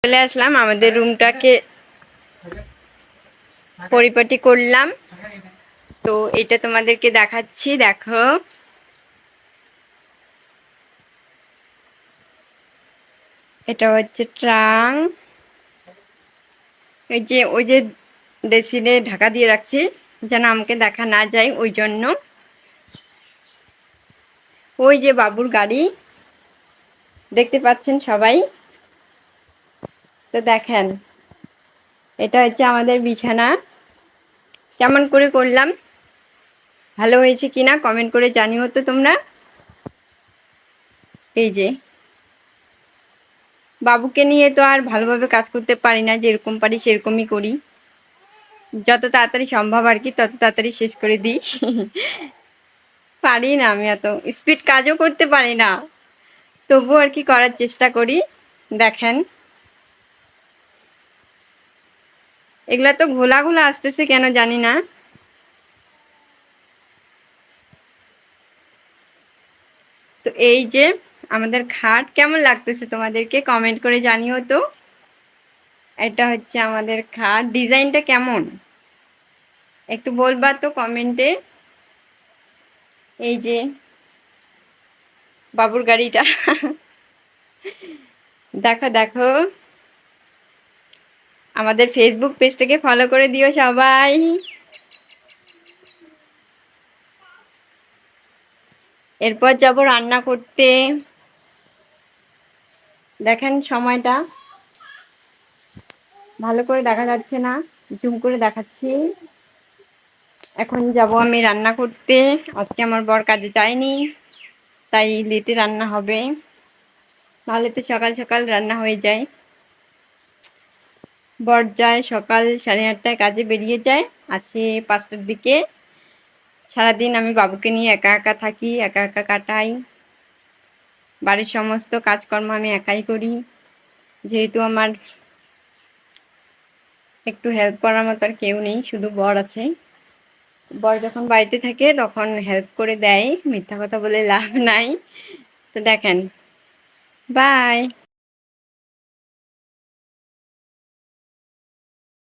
চলে আসলাম, আমাদের রুমটাকে পরিপাটি করলাম। তো এটা তোমাদেরকে দেখাচ্ছি, দেখো। এটা হচ্ছে ট্রাং। ওই যে ড্রেসিনে ঢাকা দিয়ে রাখছি যেন আমাকে দেখা না যায়, ওই জন্য। ওই যে বাবুর গাড়ি দেখতে পাচ্ছেন সবাই। তো দেখেন, এটা হচ্ছে আমাদের বিছানা। কেমন করে করলাম, ভালো হয়েছে কিনা কমেন্ট করে জানিও তো তোমরা। এই যে বাবুকে নিয়ে তো আর ভালোভাবে কাজ করতে পারি না, যেরকম পারি সেরকমই করি। যত তাড়াতাড়ি সম্ভব আর কি, তত তাড়াতাড়ি শেষ করে দিই। পারি না, আমি এত স্পিড কাজও করতে পারি না, তবু আর কি করার চেষ্টা করি। দেখেন, এগুলা তো ঘোলা ঘোলা আসতেছে কেন জানি না। তো এই যে আমাদের খাট, কেমন লাগতেছে তোমাদেরকে কমেন্ট করে জানিও তো। এটা হচ্ছে আমাদের খাট, ডিজাইনটা কেমন একটু বলবা তো কমেন্টে। এই যে বাবুর গাড়িটা। দেখো দেখো, আমাদের ফেসবুক পেজটাকে ফলো করে দিও সবাই। এরপর যাব রান্না করতে। দেখেন সময়টা ভালো করে দেখা যাচ্ছে না, জুম করে দেখাচ্ছি। এখন যাব আমি রান্না করতে। আজকে আমার বর কাজে যায়নি, তাই লেটে রান্না হবে, নাহলে তো সকাল সকাল রান্না হয়ে যায়। বর যায় সকাল 8:30টায়, কাজে বেরিয়ে যায়, আসে 5টার দিকে। সারাদিন আমি বাবুকে নিয়ে একা একা থাকি, একা একা কাটাই। বাড়ির সমস্ত কাজকর্ম আমি একাই করি, যেহেতু আমার একটু হেল্প করার মতো আর কেউ নেই, শুধু বর আছে। বর যখন বাড়িতে থাকে তখন হেল্প করে দেয়, মিথ্যা কথা বলে লাভ নাই। তো দেখেন, বাই।